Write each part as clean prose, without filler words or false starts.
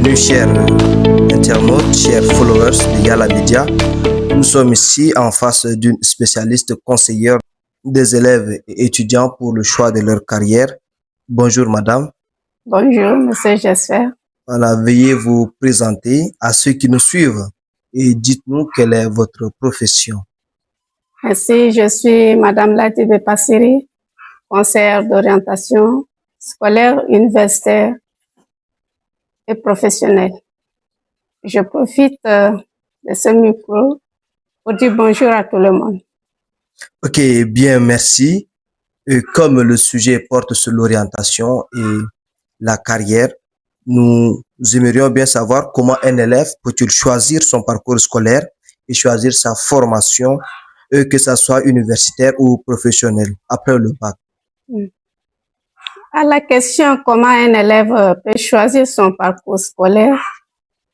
Bienvenue chers internautes, chers followers de Yala Media. Nous sommes ici en face d'une spécialiste conseillère des élèves et étudiants pour le choix de leur carrière. Bonjour madame. Bonjour monsieur Jesper. Voilà, veuillez vous présenter à ceux qui nous suivent et dites-nous quelle est votre profession. Merci, je suis madame Latibé Passiri, conseillère d'orientation scolaire, universitaire et professionnelle. Je profite de ce micro pour dire bonjour à tout le monde. Ok, bien, merci. Comme le sujet porte sur l'orientation et la carrière, nous aimerions bien savoir comment un élève peut-il choisir son parcours scolaire et choisir sa formation, que ce soit universitaire ou professionnelle, après le bac. À la question comment un élève peut choisir son parcours scolaire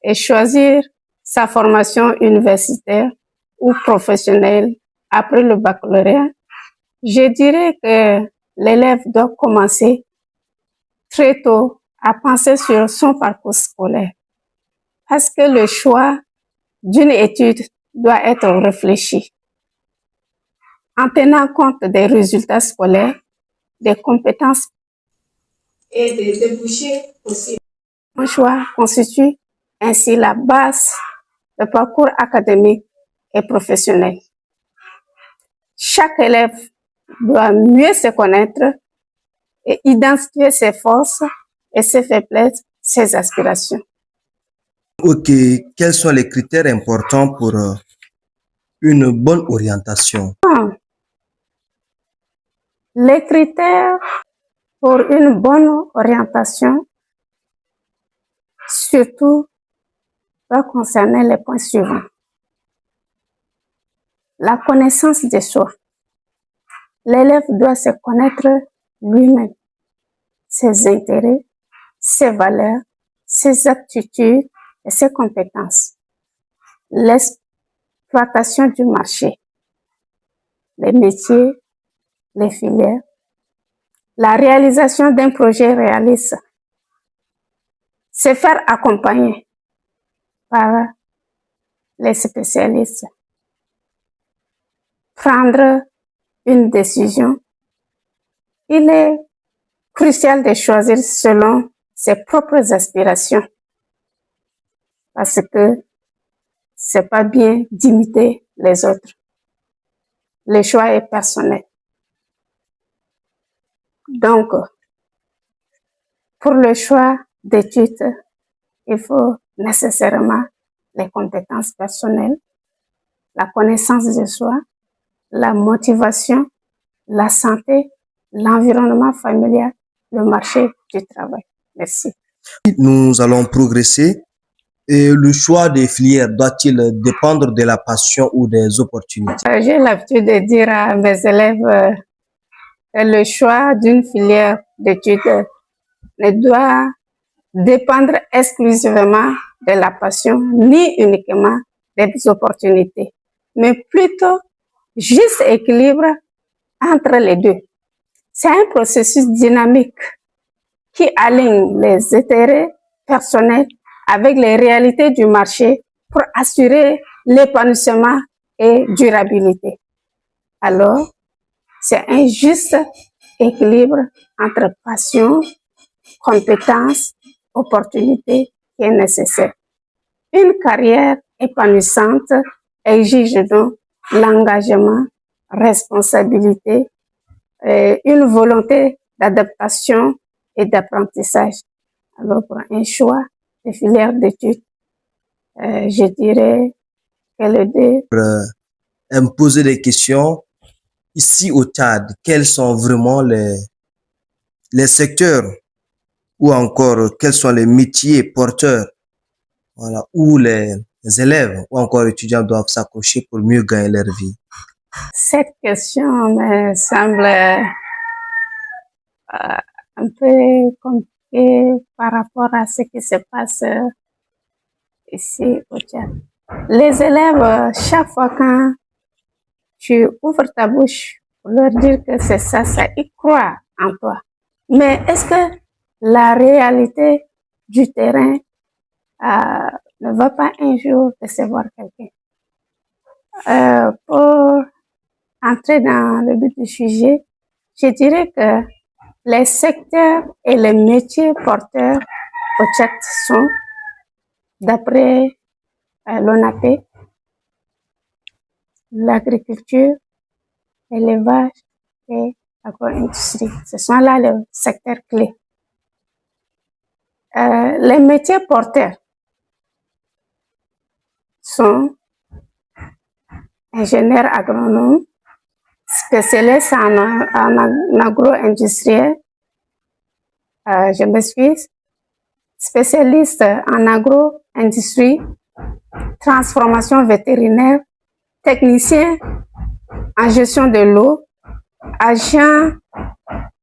et choisir sa formation universitaire ou professionnelle après le baccalauréat, je dirais que l'élève doit commencer très tôt à penser sur son parcours scolaire parce que le choix d'une étude doit être réfléchi en tenant compte des résultats scolaires, des compétences et des débouchés possibles. Un choix constitue ainsi la base du parcours académique et professionnel. Chaque élève doit mieux se connaître et identifier ses forces et ses faiblesses, ses aspirations. Ok, quels sont les critères importants pour une bonne orientation? Les critères pour une bonne orientation, surtout, doivent concerner les points suivants. La connaissance de soi. L'élève doit se connaître lui-même, ses intérêts, ses valeurs, ses aptitudes et ses compétences. L'exploitation du marché, les métiers, les filières, la réalisation d'un projet réaliste, se faire accompagner par les spécialistes, prendre une décision. Il est crucial de choisir selon ses propres aspirations parce que c'est pas bien d'imiter les autres. Le choix est personnel. Donc, pour le choix d'études, il faut nécessairement les compétences personnelles, la connaissance de soi, la motivation, la santé, l'environnement familial, le marché du travail. Merci. Nous allons progresser. Et le choix des filières doit-il dépendre de la passion ou des opportunités? J'ai l'habitude de dire à mes élèves que le choix d'une filière d'études ne doit dépendre exclusivement de la passion ni uniquement des opportunités, mais plutôt juste équilibre entre les deux. C'est un processus dynamique qui aligne les intérêts personnels avec les réalités du marché pour assurer l'épanouissement et durabilité. Alors, c'est un juste équilibre entre passion, compétences, opportunités qui est nécessaire. Une carrière épanouissante exige donc l'engagement, responsabilité, une volonté d'adaptation et d'apprentissage. Alors, pour un choix de filière d'études, je dirais que le deux. Me poser des questions. Ici au Tchad, quels sont vraiment les secteurs ou encore quels sont les métiers porteurs, voilà, où les élèves ou encore étudiants doivent s'accrocher pour mieux gagner leur vie? Cette question me semble un peu compliquée par rapport à ce qui se passe ici au Tchad. Les élèves, chaque fois quand tu ouvres ta bouche pour leur dire que c'est ça, ils croient en toi. Mais est-ce que la réalité du terrain ne va pas un jour décevoir quelqu'un. Pour entrer dans le but du sujet, je dirais que les secteurs et les métiers porteurs au Tchad sont, d'après l'ONAP, l'agriculture, l'élevage et l'agro-industrie. Ce sont là les secteurs clés. Les métiers porteurs sont ingénieurs agronomes, spécialistes en agro-industriel, je m'excuse, spécialistes en agro-industrie, transformation vétérinaire, techniciens en gestion de l'eau, agents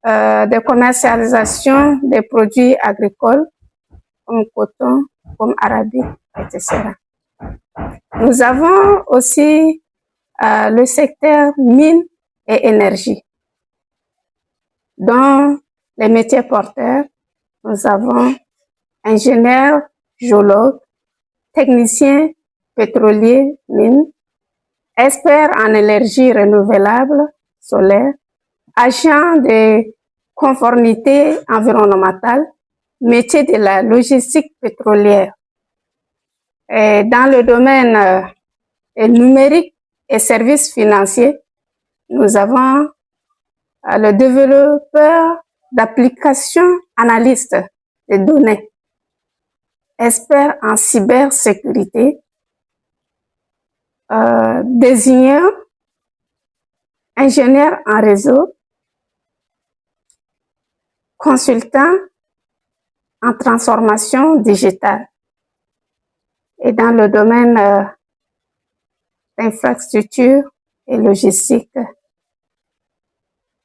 de commercialisation des produits agricoles comme coton, comme arabique, etc. Nous avons aussi le secteur mines et énergie. Dans les métiers porteurs, nous avons ingénieurs, géologues, techniciens pétroliers, mines, experts en énergie renouvelable, solaire, agents de conformité environnementale, métier de la logistique pétrolière. Et dans le domaine numérique et services financiers, nous avons le développeur d'applications analystes de données, experts en cybersécurité, désigneurs, ingénieurs en réseau, consultants en transformation digitale. Et dans le domaine d'infrastructure et logistique,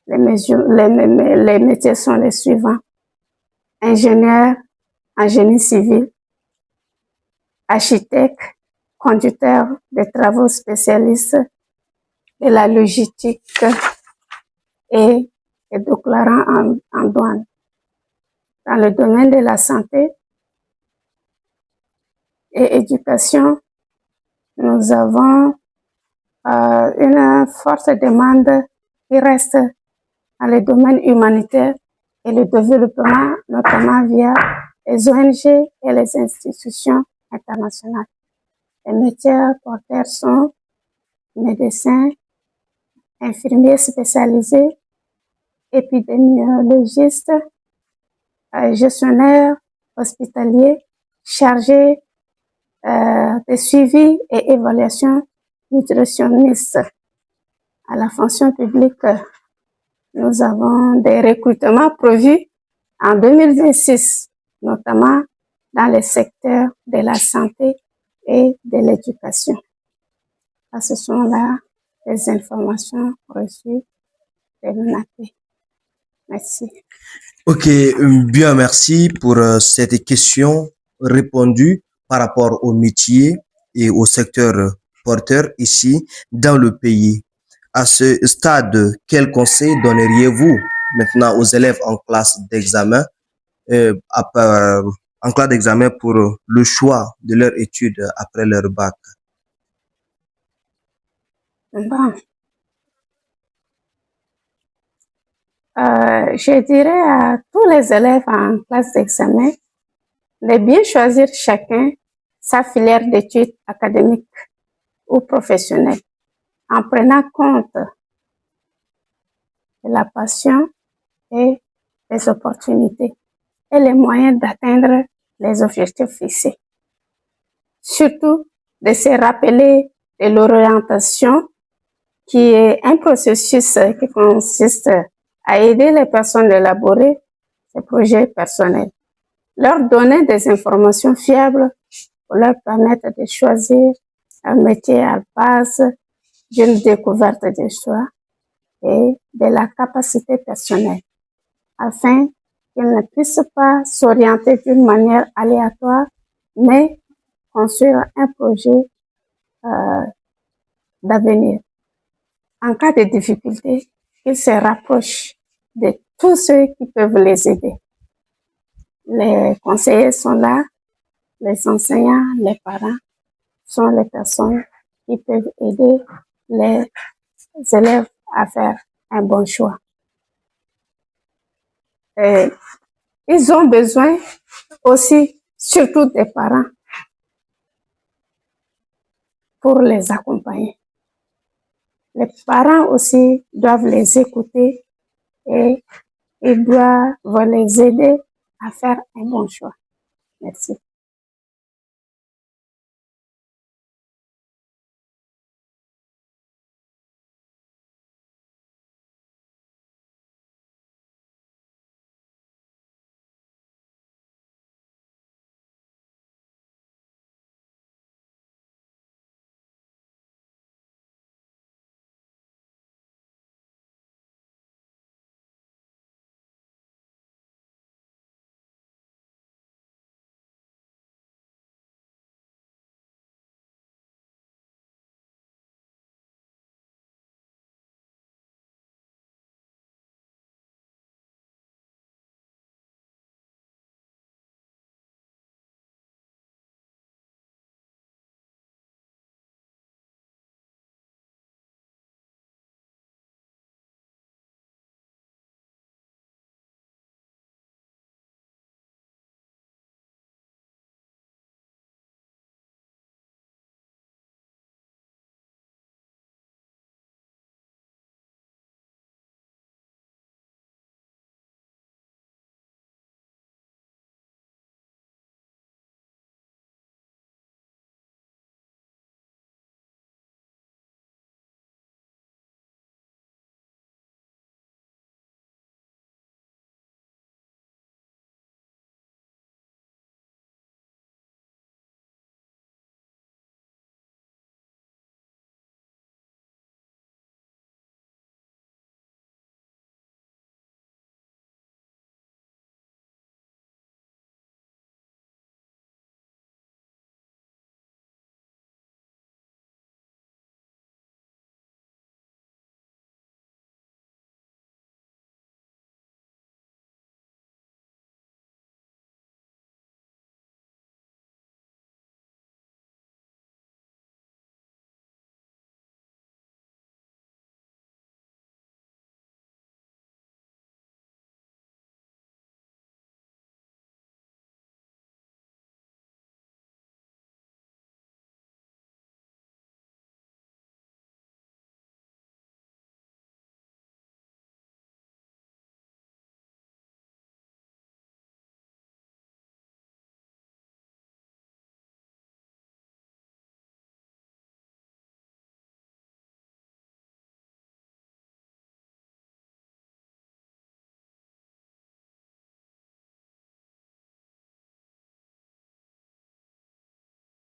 les métiers sont les suivants: ingénieur en génie civil, architecte, conducteur de travaux spécialistes de la logistique et déclarant en douane. Dans le domaine de la santé et éducation, nous avons une forte demande qui reste dans le domaine humanitaire et le développement, notamment via les ONG et les institutions internationales. Les métiers porteurs sont médecins, infirmiers spécialisés, épidémiologistes, gestionnaires hospitaliers, chargés de suivi et évaluation nutritionniste. À la fonction publique, nous avons des recrutements prévus en 2026, notamment dans les secteurs de la santé et de l'éducation. Ce sont là les informations reçues de l'ONAP. Merci. Ok, bien, merci pour cette question répondue par rapport au métier et au secteur porteur ici dans le pays. À ce stade, quel conseil donneriez-vous maintenant aux élèves en classe d'examen, en classe d'examen pour le choix de leur étude après leur bac? Bon. Je dirais à tous les élèves en classe d'examen de bien choisir chacun sa filière d'études académiques ou professionnelles en prenant compte de la passion et des opportunités et les moyens d'atteindre les objectifs fixés. Surtout de se rappeler de l'orientation qui est un processus qui consiste à aider les personnes à élaborer ces projets personnels, leur donner des informations fiables pour leur permettre de choisir un métier à base d'une découverte de soi et de la capacité personnelle, afin qu'ils ne puissent pas s'orienter d'une manière aléatoire, mais construire un projet d'avenir. En cas de difficulté, qu'ils se rapprochent de tous ceux qui peuvent les aider. Les conseillers sont là Les enseignants, les parents sont les personnes qui peuvent aider les élèves à faire un bon choix. Et ils ont besoin aussi, surtout des parents, pour les accompagner. Les parents aussi doivent les écouter et ils doivent les aider à faire un bon choix. Merci.